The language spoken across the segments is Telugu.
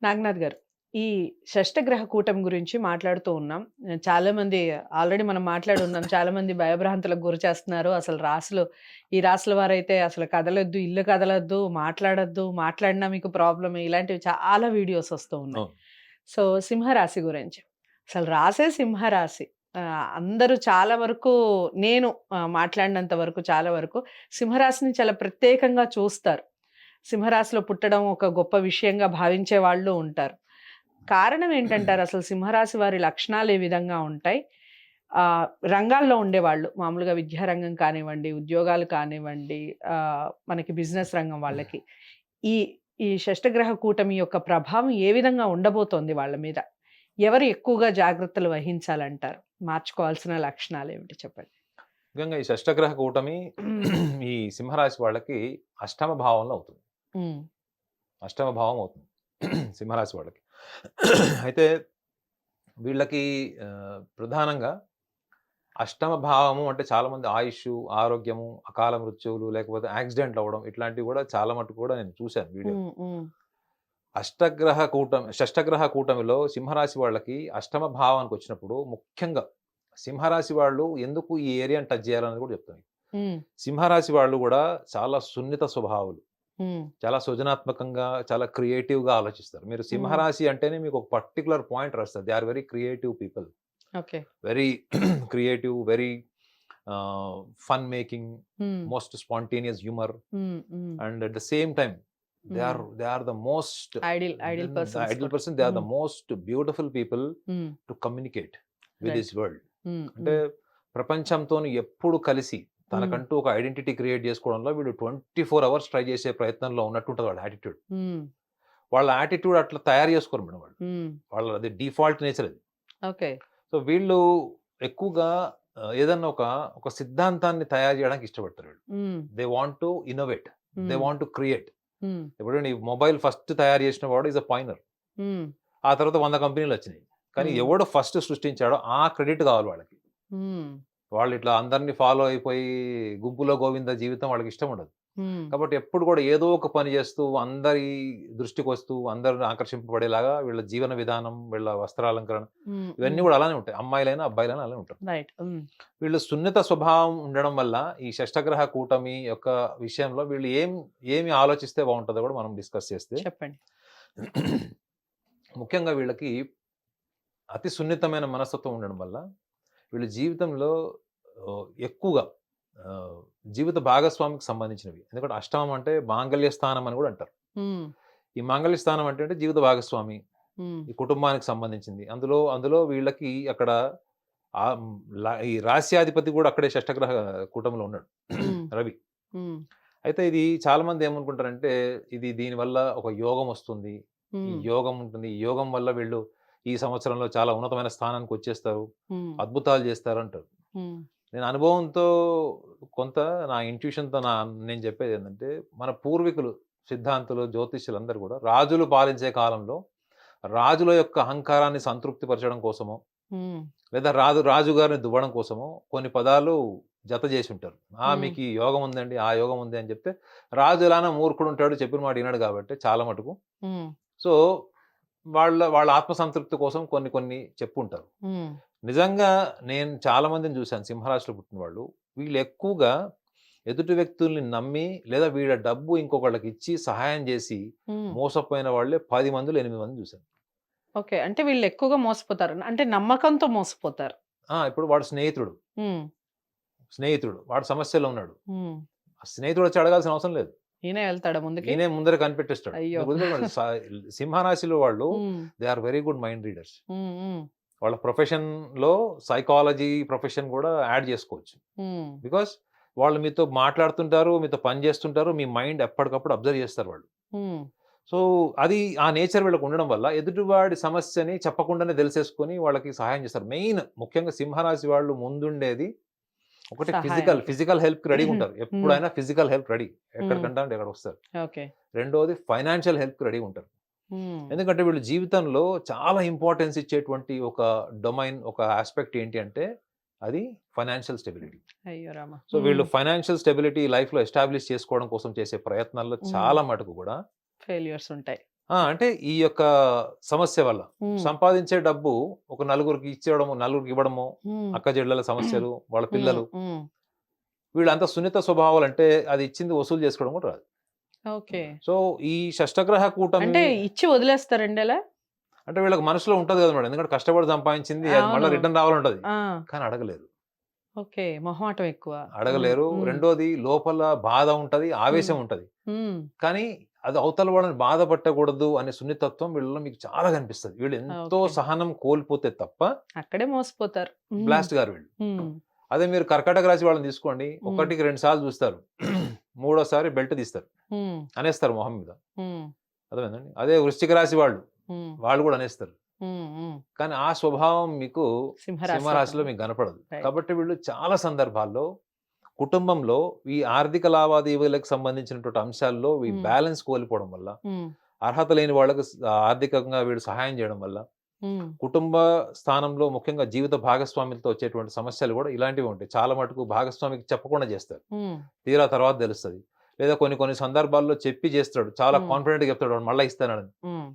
నాగనాథ్ గారు, ఈ షష్టగ్రహ కూటమి గురించి మాట్లాడుతూ ఉన్నాం. చాలామంది ఆల్రెడీ మనం మాట్లాడున్నాం. చాలామంది భయభ్రాంతులకు గురి చేస్తున్నారు. అసలు ఈ రాసుల వారైతే అసలు కదలొద్దు, ఇల్లు కదలొద్దు, మాట్లాడొద్దు, మాట్లాడినా మీకు ప్రాబ్లమే ఇలాంటివి చాలా వీడియోస్ వస్తూ ఉన్నాయి. అవును. సో, సింహరాశి గురించి. అసలు రాసే సింహరాశి. అందరూ చాలా వరకు నేను మాట్లాడినంత వరకు చాలా వరకు సింహరాశిని చాలా ప్రత్యేకంగా చూస్తారు. సింహరాశిలో పుట్టడం ఒక గొప్ప విషయంగా భావించే వాళ్ళు ఉంటారు. కారణం ఏంటంటారు? అసలు సింహరాశి వారి లక్షణాలు ఏ విధంగా ఉంటాయి? రంగాల్లో ఉండేవాళ్ళు మామూలుగా విద్యారంగం కానివ్వండి, ఉద్యోగాలు కానివ్వండి, మనకి బిజినెస్ రంగం వాళ్ళకి. ఈ ఈ షష్టగ్రహ కూటమి యొక్క ప్రభావం ఏ విధంగా ఉండబోతోంది వాళ్ళ మీద? ఎవరు ఎక్కువగా జాగ్రత్తలు వహించాలంటారు? మార్చుకోవాల్సిన లక్షణాలేమిటి చెప్పండి? ముఖ్యంగా ఈ షష్టగ్రహ కూటమి ఈ సింహరాశి వాళ్ళకి అష్టమ భావంలో అవుతుంది. హ్మ్. అష్టమ భావం అవుతుంది సింహరాశి వాళ్ళకి. అయితే వీళ్ళకి ప్రధానంగా అష్టమ భావము అంటే చాలామంది ఆయుష్షు, ఆరోగ్యము, అకాల మృత్యువులు లేకపోతే యాక్సిడెంట్లు అవ్వడం ఇట్లాంటివి కూడా చాలా మటుకు కూడా నేను చూశాను వీడియోలు. హ్మ్. హ్మ్. షష్టగ్రహ కూటమిలో సింహరాశి వాళ్ళకి అష్టమ భావానికొచ్చినప్పుడు ముఖ్యంగా సింహరాశి వాళ్ళు ఎందుకు ఈ ఏరియాని టచ్ చేయాలనేది కూడా చెప్తాను. హ్మ్. సింహరాశి వాళ్ళు గూడా చాలా సున్నిత స్వభావులు. హ్మ్. చాలా సృజనాత్మకంగా, చాలా క్రియేటివ్‌గా ఆలోచిస్తారు. మీరు హ్మ్. సింహరాశి అంటేనే మీకు ఒక పర్టిక్యులర్ పాయింట్ వస్తది. They are very creative people. Okay. Very creative, very fun making, hmm. Most spontaneous humour hmm. Hmm. And at the same time hmm. They are the most idle the persons ideal కూడా. Person. They are the hmm. Most beautiful people hmm. To communicate with right. This world. Hmm. అంటే హ్మ్. ప్రపంచంతోని ఎప్పుడు కలిసి హ్మ్. తనకంటూ ఒక ఐడెంటిటీ క్రియేట్ చేసుకోవడంలో వీడు 24 అవర్స్ ట్రై చేసే ప్రయత్నంలో ఉన్నట్టుంటది వాళ్ళ యాటిట్యూడ్. హ్మ్. వాళ్ళ యాటిట్యూడ్ అట్లా తయారు చేసుకోరు మేడం వాళ్ళు. హ్మ్. వాళ్ళది డిఫాల్ట్ నేచర్ అది. ఓకే. సో, వీళ్ళు ఎక్కువగా ఏదన్నా ఒక సిద్ధాంతాన్ని తయారు చేయడానికి ఇష్టపడతారు వీళ్ళు. Hmm. They want to innovate. They hmm. Want to create. Hmm. ఇప్పుడు ఈ మొబైల్ ఫస్ట్ తయారు చేసిన వాడు ఈస్ ఎ పాయినర్. హ్మ్. ఆ తర్వాత 100 కంపెనీలొచ్చినాయి. కానీ హ్మ్. ఎవడు ఫస్ట్ సృష్టించాడో ఆ క్రెడిట్ కావాలి వాళ్ళకి. హ్మ్. వాళ్ళిట్లా అందరిని ఫాలో అయిపోయి గుంపులో గోవింద జీవితం వాళ్ళకిష్టం ఉండదు. హ్మ్. కాబట్టి ఎప్పుడు కూడా ఏదో ఒక పని చేస్తూ, అందరి దృష్టికొస్తూ, అందరూ ఆకర్షింపబడేలాగా వీళ్ళ జీవన విధానం, వీళ్ళ వస్త్రాలంకరణ హ్మ్. ఇవన్నీ హ్మ్. కూడా అలానే ఉంటాయి. అమ్మాయిలైనా, అబ్బాయిలైనా అలానే ఉంటారు. రైట్. హ్మ్. వీళ్ళు సున్నిత స్వభావం ఉండడం వల్ల ఈ షష్టగ్రహ కూటమి యొక్క విషయంలో వీళ్ళు ఏమి ఆలోచిస్తే బావుంటదో కూడా మనం డిస్కస్ చేస్తే చెప్పండి. ముఖ్యంగా వీళ్ళకి అతి సున్నితమైన మనస్తత్వం ఉండడం వల్ల వీళ్ళు జీవితంలో ఎక్కువగా ఆహ్, జీవిత భాగస్వామికి సంబంధించినవి. ఎందుకంటే అష్టమం అంటే మాంగళ్య స్థానం అని గూడా అంటారు. హ్మ్. ఈ మాంగళ్య స్థానం అంటే జీవిత భాగస్వామి, హ్మ్. ఈ కుటుంబానికి సంబంధించింది. అందులో అందులో వీళ్ళకి అక్కడ ఆహ్, హ్మ్, ఈ రాస్యాధిపతి గూడా అక్కడే షష్టగ్రహ కూటమిలో ఉన్నాడు. హ్మ్. రవి. హ్మ్. అయితే ఇది చాలామంది ఏమనుకుంటారంటే దీనివల్ల ఒక యోగం వస్తుంది. ఈ హ్మ్. యోగం ఉంటుంది. ఈ యోగం వల్ల వీళ్ళు ఈ సంవత్సరంలో చాలా ఉన్నతమైన స్థానానికొచ్చేస్తారు. హ్మ్. అద్భుతాలు జేస్తారంటారు. హ్మ్. నేను అనుభవంతో కొంత నా ఇంట్యూషన్‌తో నేను చెప్పేదేంటంటే, మన పూర్వీకులు, సిద్ధాంతులు, జ్యోతిష్యులందరూ గూడా రాజులు పాలించే కాలంలో రాజుల యొక్క అహంకారాన్ని సంతృప్తి పరచడం కోసమో, హ్మ్. లేదా రాజు గారిని దువ్వడం కోసమో కొన్ని పదాలు జత జేసుంటారు. హ్మ్. మీకీ యోగం ఉందండి, ఆ యోగం ఉంది అని జెప్తే, రాజు ఎలానో మూర్ఖుడుంటాడు, చెప్పిన మాట ఇనడు గాబట్టి చాలా మటుకు. హ్మ్. సో, వాళ్ళ ఆత్మ సంతృప్తి కోసం కొన్ని కొన్ని చెప్పుంటారు. హ్మ్. నిజంగా నేను చాలా మందిని చూశాను సింహరాశిలో పుట్టిన వాళ్ళు. వీళ్ళు ఎక్కువగా ఎదుటి వ్యక్తుల్ని నమ్మి లేదా వీళ్ళ డబ్బు ఇంకొకళ్ళకిచ్చి సహాయం జేసి హ్మ్. మోసపోయిన వాళ్ళే 10 మందిలో 8 మందిని చూశాను. ఓకే. అంటే వీళ్ళు ఎక్కువగా మోసపోతారు. అంటే నమ్మకంతో మోసపోతారు. ఇప్పుడు వాడు స్నేహితుడు. హ్మ్. వాడు సమస్యలో ఉన్నాడు. హ్మ్. ఆ స్నేహితుడొచ్చి అడగాల్సిన అవసరం లేదు. ఈయనే వెళ్తాడా ముందుకి? ఈయనే ముందర కనిపెట్టేస్తాడు. అయ్యో! మీరు గుర్తుపెట్టుకోండి సింహరాశిలో వాళ్ళు hmm. They are very good mind readers. Hmm. Hmm. వాళ్ళ ప్రొఫెషన్‌లో సైకాలజీ ప్రొఫెషన్ గూడా యాడ్ జేసుకోవచ్చు. హ్మ్. బికాజ్ వాళ్ళు మీతో మాట్లాడుతుంటారు, మీతో పని జేస్తుంటారు. మీ మైండ్ ఎప్పటికప్పుడు అబ్జర్వ్ జేస్తారు వాళ్ళు. హ్మ్. సో, అది ఆ నేచర్ వీళ్ళకి ఉండడం వల్ల ఎదుటివాడి సమస్యని చెప్పకుండానే దెలిసేసుకొని వాళ్ళకి సహాయం జేస్తారు. ముఖ్యంగా సింహరాశి వాళ్ళు ముందుండేది ఒకటి సహాయానికి. ఫిజికల్ హెల్ప్‌కి రెడీగుంటారు. హ్మ్. ఎప్పుడైనా ఫిజికల్ హెల్ప్ రెడీ. హ్మ్. ఎక్కడికంటే అంటే అక్కడికొస్తారు. ఓకే. రెండోది ఫైనాన్షియల్ హెల్ప్‌కి రెడీగుంటారు. హ్మ్. ఎందుకంటే వీళ్ళు జీవితంలో చాలా ఇంపార్టెన్స్ ఇచ్చేటువంటి ఒక డొమైన్, ఒక యాస్పెక్ట్ ఏంటి అంటే అది ఫైనాన్షియల్ స్టెబిలిటీ. అయ్యో రామ! సో, హ్మ్. వీళ్ళు ఫైనాన్షియల్ స్టెబిలిటీ లైఫ్‌లో ఎస్టాబ్లిష్ చేసుకోవడం కోసం చేసే ప్రయత్నాల్లో హ్మ్. చాలా మటుకు గూడా ఫెయిల్యూర్స్ ఉంటాయి. అంటే ఈ యొక్క సమస్య వల్ల ఉమ్, సంపాదించే డబ్బు ఒక నలుగురికి ఇచ్చేయడము, నలుగురికి ఇవ్వడము, ఉమ్, అక్క చెల్లెల సమస్యలు, వాళ్ళ ఉమ్, పిల్లలు, ఉమ్. వీళ్ళంతా సున్నిత స్వభావాలు అంటే అది ఇచ్చింది వసూలు చేసుకోవడం కూడా రాదు. ఓకే. సో ఈ షష్టగ్రహ కూటమి అంటే ఇచ్చి వదిలేస్తారండి అలా? అంటే వీళ్ళకి మనసులో ఉంటది కదా మేడం. ఎందుకంటే కష్టపడి సంపాదించింది అది మళ్ళీ అవును. రిటర్న్ రావాలంటది. ఆ, కానీ అడగలేరు. ఓకే. మొహమాటం ఎక్కువ. అడగలేరు. రెండోది లోపల బాధ ఉంటది, ఆవేశం ఉంటది. ఉమ్, కానీ అది అవతల వాళ్ళని బాధ పెట్టకూడదు అనే సున్నితత్వం వీళ్ళలో మీకు చాలా కనిపిస్తది. వీళ్ళు ఎంతో ఓకే. సహనం కోల్పోతే తప్ప అక్కడే మోసపోతారు. ఉమ్, బ్లాస్ట్ గారు వీళ్ళు. ఉమ్, అదే మీరు కర్కాటక రాశి వాళ్ళని తీసుకోండి. ఒకటికి 2 సార్లు చూస్తారు. మూడోసారి బెల్ట్ తీస్తారు. ఉమ్, అనేస్తారు మొహం మీద. ఉమ్, అర్థమైందండి? అదే వృశ్చిక రాశి వాళ్ళు, ఉమ్, వాళ్ళు కూడా అనేస్తారు. ఉమ్, ఉమ్. కానీ ఆ స్వభావం మీకు సింహరాశిలో సింహరాశిలో మీకు కనపడదు. Right. కాబట్టి వీళ్ళు చాలా సందర్భాల్లో కుటుంబంలో ఈ ఆర్థిక లావాదేవీలకు సంబంధించినటువంటి అంశాల్లో ఈ Hmm. బ్యాలెన్స్ కోల్పోవడం వల్ల, ఉమ్, అర్హత లేని వాళ్ళకు ఆర్థికంగా వీళ్ళు సహాయం చేయడం వల్ల, ఉమ్, కుటుంబ స్థానంలో ముఖ్యంగా జీవిత భాగస్వాములతో వచ్చేటువంటి సమస్యలు కూడా ఇలాంటివి ఉంటాయి. చాలా మటుకు భాగస్వామికి చెప్పకుండా చేస్తారు. ఉమ్, తీరా తర్వాత తెలుస్తది. లేదా కొన్ని కొన్ని సందర్భాల్లో చెప్పి చేస్తాడు. చాలా Hmm. కాన్ఫిడెంట్‌గా చెప్తాడు వాడు మళ్ళా ఇస్తానని. ఉమ్,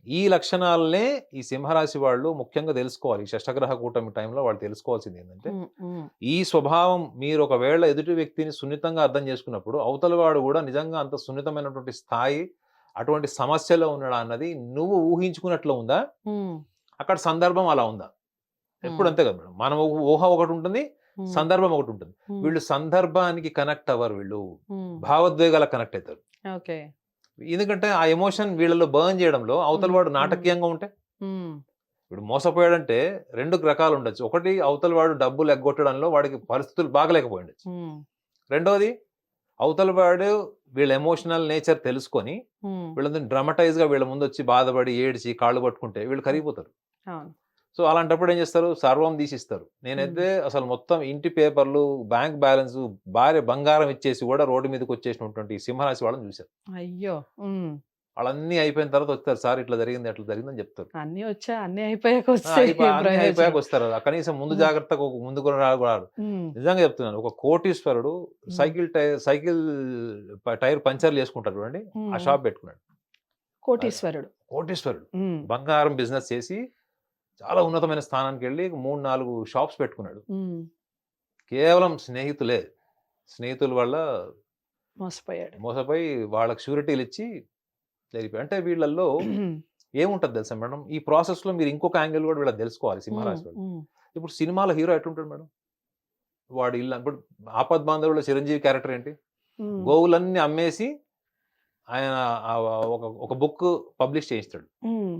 ఈ లక్షణాలనే ఈ సింహరాశి వాళ్ళు ముఖ్యంగా తెలుసుకోవాలి. ఈ షష్టగ్రహ కూటమి టైంలో వాళ్ళు తెలుసుకోవాల్సింది ఏంటంటే, ఉమ్, ఉమ్, ఈ స్వభావం మీరు ఒకవేళ ఎదుటి వ్యక్తిని సున్నితంగా అర్థం చేసుకున్నప్పుడు, అవతల వాడు కూడా నిజంగా అంత సున్నితమైనటువంటి స్థాయి, అటువంటి సమస్యలో ఉన్నాడా అన్నది నువ్వు ఊహించుకున్నట్లు ఉందా? ఉమ్, అక్కడ సందర్భం అలా ఉందా? ఎప్పుడు అంతే కదా మేడం. మన ఊహ ఒకటి ఉంటుంది, ఉమ్, సందర్భం ఒకటి ఉంటుంది. ఉమ్, వీళ్ళు సందర్భానికి కనెక్ట్ అవ్వరు వీళ్ళు. ఉమ్. భావోద్వేగాలకు కనెక్ట్ అవుతారు. ఓకే. ఎందుకంటే ఆ ఎమోషన్ వీళ్ళలో బర్న్ చేయడంలో అవతల వాడు నాటకీయంగా ఉంటే, ఉమ్, ఇప్పుడు మోసపోయాడంటే 2 రకాలు ఉండొచ్చు. ఒకటి అవతల వాడు డబ్బులు ఎగ్గొట్టడంలో వాడికి పరిస్థితులు బాగలేకపోయి ఉండొచ్చు. ఉమ్, రెండోది అవతల వాడు వీళ్ళ ఎమోషనల్ నేచర్ తెలుసుకొని ఉమ్. వీళ్ళని డ్రామటైజ్‌గా వీళ్ళ ముందొచ్చి బాధపడి, ఏడ్చి, కాళ్ళు పట్టుకుంటే వీళ్ళు కరిగిపోతారు. అవును. సో, అలాంటప్పుడు ఏం చేస్తారు? సర్వం తీసిస్తారు. నేనైతే అసలు మొత్తం ఇంటి పేపర్లు, బ్యాంక్ బ్యాలెన్సు, భార్య బంగారం ఇచ్చేసి కూడా రోడ్డు మీదకొచ్చేసినటువంటి ఈ సింహరాశి వాళ్ళని చూశాను. అయ్యో. ఉమ్. వాళ్ళన్నీ అయిపోయిన తర్వాత వస్తారు. సార్ ఇట్లా జరిగింది, అట్లా జరిగిందని చెప్తారు. అన్నీ వచ్చా, అన్నీ అయిపోయాక ఆ! వస్తే అన్నీ అయిపోయాక ప్రయోజనం. వస్తారు. కనీసం ముందు ఉమ్, జాగ్రత్తగా ముందుకు రారు. ఉమ్, నిజంగా చెప్తున్నాను. ఒక కోటీశ్వరుడు సైకిల్ టైర్ పంచర్లు చేసుకుంటారు చూడండి. ఉమ్, ఆ షాప్ పెట్టుకున్నాడు. కోటీశ్వరుడు. కోటీశ్వరుడు. ఉమ్, బంగారం బిజినెస్ చేసి చాలా ఉన్నతమైన స్థానానికెళ్ళి 3, 4 షాప్స్ పెట్టుకున్నాడు. ఉమ్. కేవలం స్నేహితుల వల్ల మోసపోయాడు. మోసపోయి వాళ్ళకి షూరిటీలిచ్చి జరిగిపోయాడు. అంటే వీళ్ళల్లో ఏముంటది తెలుసా మేడం? ఈ ప్రాసెస్‌లో మీరు ఇంకొక యాంగిల్ కూడా వీళ్ళకి తెలుసుకోవాలి సింహరాశి వాళ్ళు. ఉమ్, ఇప్పుడు సినిమాలో హీరో ఎట్లుంటాడు మేడం? వాడి ఇల్లు ఇప్పుడు 'ఆపద్బాంధవుడులో' చిరంజీవి క్యారెక్టర్ ఏంటి? ఉమ్, గోవులన్నీ అమ్మేసి ఆయన ఒక బుక్ పబ్లిష్ చేయిస్తాడు. ఉమ్,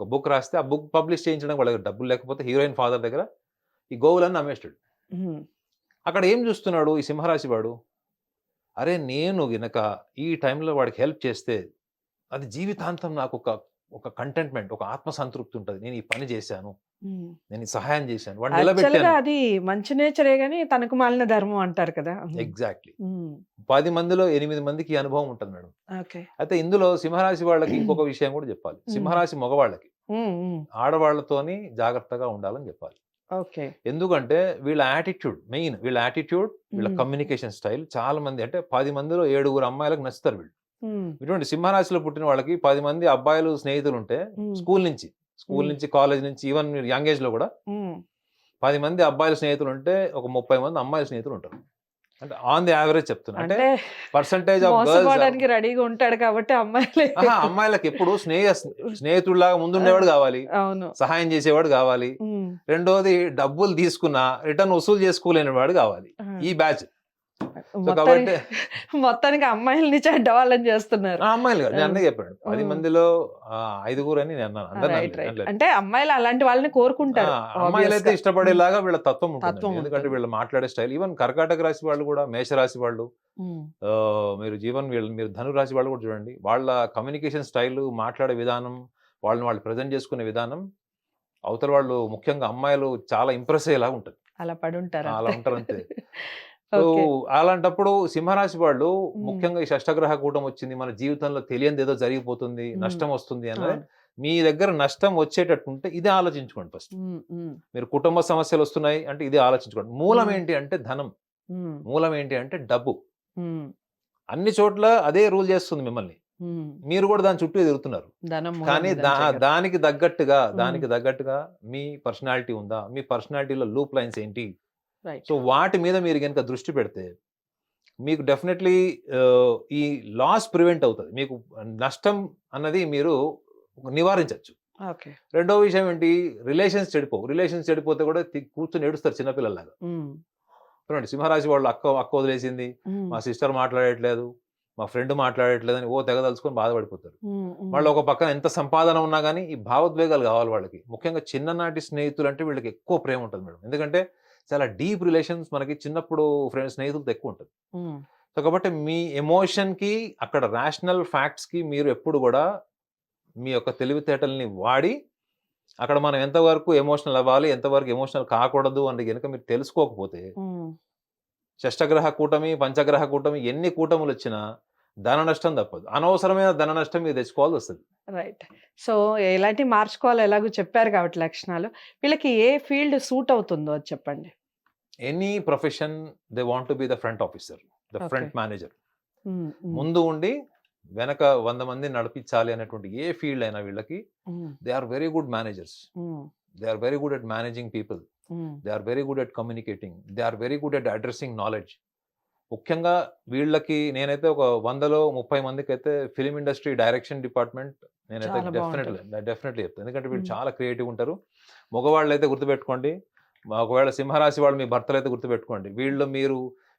ఒక బుక్ రాస్తే ఆ బుక్ పబ్లిష్ చేయించడానికి వాళ్ళ దగ్గర డబ్బులు లేకపోతే హీరోయిన్ ఫాదర్ దగ్గర ఈ గోవులన్నీ అమ్మేస్తాడు. ఉమ్. అక్కడ ఏం చూస్తున్నాడు ఈ సింహరాశి వాడు? అరే! నేను గనక ఈ టైంలో వాడికి హెల్ప్ చేస్తే అది జీవితాంతం నాకు ఒక కంటెంట్‌మెంట్, ఒక ఆత్మ సంతృప్తి ఉంటది. నేను ఈ పని చేశాను. ఉమ్. నేను ఈ సహాయం చేశాను. వాడిని యాక్చువల్‌గా నిలబెట్టాను. అది మంచి నేచరే గాని తనకు మాలిన ధర్మం అంటారు కదా. ఎగ్జాక్ట్‌లీ. ఉమ్. 10 మందిలో 8 మందికి ఈ అనుభవం ఉంటది మేడం. ఓకే. అయితే ఇందులో సింహరాశి వాళ్ళకి ఇంకొక విషయం కూడా చెప్పాలి. సింహరాశి మగవాళ్ళకి ఉమ్, ఉమ్. ఆడవాళ్ళతోని జాగ్రత్తగా ఉండాలని చెప్పాలి. ఓకే. ఎందుకంటే వీళ్ళ యాటిట్యూడ్ వీళ్ళ ఉమ్. కమ్యూనికేషన్ స్టైల్ చాలా మంది అంటే 10 మందిలో 7 అమ్మాయిలకు నచ్చుతారు వీళ్ళు. ఉమ్, ఇటువంటి సింహరాశిలో పుట్టిన వాళ్ళకి 10 మంది అబ్బాయిలు స్నేహితులుంటే ఉమ్. స్కూల్ నుంచి, కాలేజ్ నుంచి ఈవెన్ మీరు యంగ్ ఏజ్‌లో కూడా ఉమ్. 10 మంది అబ్బాయిల స్నేహితులుంటే ఒక 30 మంది అమ్మాయిల స్నేహితులుంటారు. అంటే ఆన్ ది యావరేజ్ చెప్తున్నా. అంటే అంటే పర్సెంటేజ్ ఆఫ్ గర్ల్స్ మోసపోవడానికి రెడీగా ఉంటాడు కాబట్టి అమ్మాయిలే. అమ్మాయిలకి ఎప్పుడు స్నేహితుడిలాగా ముందుండేవాడు కావాలి. అవును. సహాయం చేసేవాడు కావాలి. ఉమ్. రెండోది డబ్బులు తీసుకున్నా రిటర్న్ వసూలు చేసుకోలేని వాడు కావాలి. ఆ. ఈ బ్యాచ్. సో మొత్తానికి కాబట్టి మొత్తానికి అమ్మాయిల్ని చెడ్డవాళ్ళని చేస్తున్నారు. అమ్మాయిలు కాదు. నేను అన్నీ చెప్పాను. 10 మందిలో 5 అని నేను అన్నాను. అందరిని రైట్ రైట్. అనలేదు. అంటే అమ్మాయిలు అలాంటి వాళ్ళని కోరుకుంటారు. అమ్మాయిలైతే obvious గా. ఇష్టపడేలాగా వీళ్ళ తత్వం తత్వం ఉంటుంది. ఎందుకంటే ఉంటుంది. వీళ్ళు మాట్లాడే స్టైల్ ఈవెన్ కర్కాటక రాశి వాళ్ళు కూడా, మేషరాశి వాళ్ళు, ఉమ్, మీరు ధనురాశి వాళ్ళు కూడా చూడండి. వాళ్ళ కమ్యూనికేషన్ స్టైల్, మాట్లాడే విధానం, వాళ్ళు ప్రెజెంట్ చేసుకునే విధానం అవతల వాళ్ళు ముఖ్యంగా అమ్మాయిలు చాలా ఇంప్రెస్ అయ్యేలాగా ఉంటుంది. అలా పడి ఉంటారు. అలా ఉంటారు అంతే. So okay. అలాంటప్పుడు సింహరాశి వాళ్ళు ముఖ్యంగా ఈ షష్టగ్రహ కూటం వచ్చింది, మన జీవితంలో తెలియనిది ఏదో జరిగిపోతుంది, నష్టం వస్తుంది అన్నది మీ దగ్గర నష్టం వచ్చేటట్టుంటే ఇదే ఆలోచించుకోండి ఫస్ట్. మీరు కుటుంబ సమస్యలు వస్తున్నాయి అంటే ఇదే ఆలోచించుకోండి. మూలం ఏంటి అంటే ధనం, మూలం ఏంటి అంటే డబ్బు. అన్ని చోట్ల అదే రూల్ చేస్తుంది మిమ్మల్ని. మీరు కూడా దాని చుట్టూ తిరుగుతున్నారు. ధనం మూలం కానీ ఇదని జగత్. దానికి తగ్గట్టుగా మీ పర్సనాలిటీ ఉందా, మీ పర్సనాలిటీలో లూప్ లైన్స్ ఏంటి, రైట్. సో వాటి మీద మీరు కనుక దృష్టి పెడితే మీకు డెఫినెట్లీ ఈ లాస్ ప్రివెంట్ అవుతుంది. మీకు నష్టం అన్నది మీరు నివారించవచ్చు. ఓకే. రెండో విషయం ఏంటి, రిలేషన్స్ చెడిపోతే కూడా కూర్చొని ఏడుస్తారు చిన్నపిల్లలాగా. చూడండి, సింహరాశి వాళ్ళు అక్క వదిలేసింది, మా సిస్టర్ మాట్లాడట్లేదు, మా ఫ్రెండ్ మాట్లాడట్లేదు అని తెగ తలుచుకొని బాధపడిపోతారు. వాళ్ళు ఒక పక్కన ఎంత సంపాదన ఉన్నా కానీ ఈ భావోద్వేగాలు కావాలి వాళ్ళకి. ముఖ్యంగా చిన్ననాటి స్నేహితులు అంటే వీళ్ళకి ఎక్కువ ప్రేమ ఉంటుంది మేడం. ఎందుకంటే చాలా డీప్ రిలేషన్స్ మనకి చిన్నప్పుడు స్నేహితులతో ఎక్కువ ఉంటుంది. సో కాబట్టి మీ ఎమోషన్కి, అక్కడ రేషనల్ ఫ్యాక్ట్స్కి మీరు ఎప్పుడు కూడా మీ యొక్క తెలివితేటల్ని వాడి అక్కడ మనం ఎంతవరకు ఎమోషనల్ అవ్వాలి, ఎంతవరకు ఎమోషనల్ కాకూడదు అని కనుక మీరు తెలుసుకోకపోతే షష్టగ్రహ కూటమి, పంచగ్రహ కూటమి, ఎన్ని కూటములు వచ్చినా ధన నష్టం తప్పదు. అనవసరమైన ధన నష్టం మీరు తెచ్చుకోవాల్సి వస్తుంది. రైట్. సో ఎలాంటి మార్చుకోవాలో ఎలాగో చెప్పారు కాబట్టి లక్షణాలు, వీళ్ళకి ఏ ఫీల్డ్ సూట్ అవుతుందో అది చెప్పండి. Any profession they want to be the front officer, the front manager. ముందు ఉండి వెనక 100 మందిని నడిపించాలి అనేటువంటి ఏ ఫీల్డ్ అయినా వీళ్ళకి they are very good managers. They are very good at managing people, they are very good at communicating, they are very good at addressing knowledge. ముఖ్యంగా వీళ్ళకి నేనైతే ఒక 100లో 30 మందికి అయితే ఫిలిం ఇండస్ట్రీ డైరెక్షన్ డిపార్ట్మెంట్ నేనైతే చాలా డెఫినెట్లీ చెప్తాను. ఎందుకంటే వీళ్ళు చాలా క్రియేటివ్ ఉంటారు. మగవాళ్ళు అయితే గుర్తుపెట్టుకోండి, ఒకవేళ సింహరాశి వాళ్ళు మీ భర్తలు అయితే గుర్తుపెట్టుకోండి, వీళ్ళు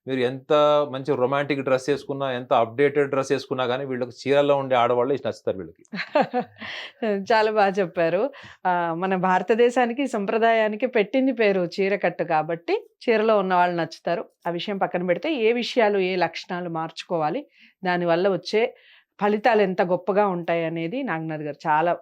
మీరు ఎంత మంచి రొమాంటిక్ డ్రెస్ వేసుకున్నా, ఎంత అప్డేటెడ్ డ్రెస్ వేసుకున్నా కానీ వీళ్ళకి చీరల్లో ఉండే ఆడవాళ్ళు నచ్చుతారు వీళ్ళకి. చాలా బాగా చెప్పారు. మన భారతదేశానికి, సంప్రదాయానికి పెట్టింది పేరు చీరకట్టు కాబట్టి చీరలో ఉన్న వాళ్ళు నచ్చుతారు. ఆ విషయం పక్కన పెడితే ఏ విషయాలు, ఏ లక్షణాలు మార్చుకోవాలి, దానివల్ల వచ్చే ఫలితాలు ఎంత గొప్పగా ఉంటాయి అనేది నాగనాథ్ గారు చాలా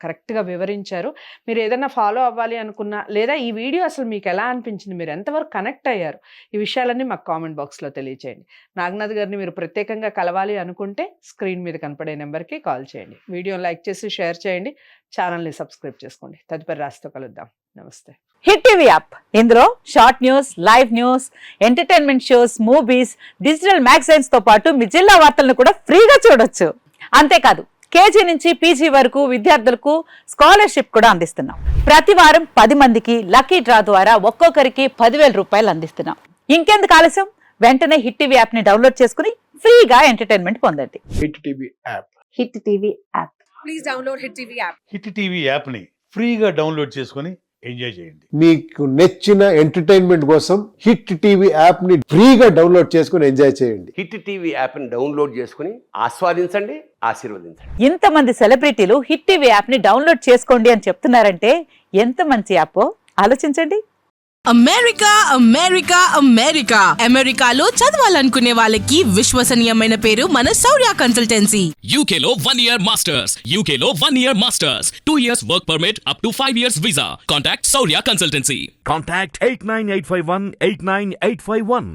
కరెక్ట్గా వివరించారు. మీరు ఏదైనా ఫాలో అవ్వాలి అనుకున్నా, లేదా ఈ వీడియో అసలు మీకు ఎలా అనిపించింది, మీరు ఎంతవరకు కనెక్ట్ అయ్యారు, ఈ విషయాలన్నీ మాకు కామెంట్ బాక్స్లో తెలియచేయండి. నాగనాథ్ గారిని మీరు ప్రత్యేకంగా కలవాలి అనుకుంటే స్క్రీన్ మీద కనపడే నెంబర్కి కాల్ చేయండి. వీడియోని లైక్ చేసి షేర్ చేయండి, ఛానల్ని సబ్స్క్రైబ్ చేసుకోండి. తదుపరి రాశితో కలుద్దాం. నమస్తే. హిట్ టీవీ యాప్, ఇందులో short news, live news, entertainment shows, movies, digital magazines తో పాటు మీ జిల్లా వార్తలను కూడా ఫ్రీగా చూడొచ్చు. అంతేకాదు కేజీ నుంచి పీజీ వరకు విద్యార్థులకు స్కాలర్షిప్ కూడా అందిస్తున్నాం. ప్రతి వారం 10 మందికి లక్కీ డ్రా ద్వారా ఒక్కొక్కరికి 10,000 రూపాయలు అందిస్తున్నాం. ఇంకెందుకు ఆలస్యం, వెంటనే హిట్ టీవీ యాప్ ని డౌన్లోడ్ చేసుకుని ఫ్రీగా ఎంటర్టైన్మెంట్ పొందండి. Hit TV app. Hit TV app. Please download Hit TV app. Hit TV యాప్ని ఫ్రీగా డౌన్లోడ్ చేసుకొని ఎంజాయ్ చేయండి. మీకు నచ్చిన ఎంటర్టైన్మెంట్ కోసం హిట్ టీవీ యాప్ ని ఫ్రీగా డౌన్లోడ్ చేసుకుని ఎంజాయ్ చేయండి. హిట్ టీవీ యాప్ని డౌన్లోడ్ చేసుకుని ఆస్వాదించండి, ఆశీర్వదించండి. ఇంతమంది సెలబ్రిటీలు హిట్ టీవీ యాప్ ని డౌన్లోడ్ చేసుకోండి అని చెప్తున్నారంటే ఎంత మంచి యాప్ ఆలోచించండి. అమెరికా అమెరికా అమెరికా అమెరికాలో చదవాలనుకునే వాళ్ళకి విశ్వసనీయమైన పేరు మన శౌర్య కన్సల్టెన్సీ. UK లో 1 year masters, UK లో 1 year masters, 2 years work permit up to 5 years visa. Contact Saurya Consultancy. Contact 89851 89851.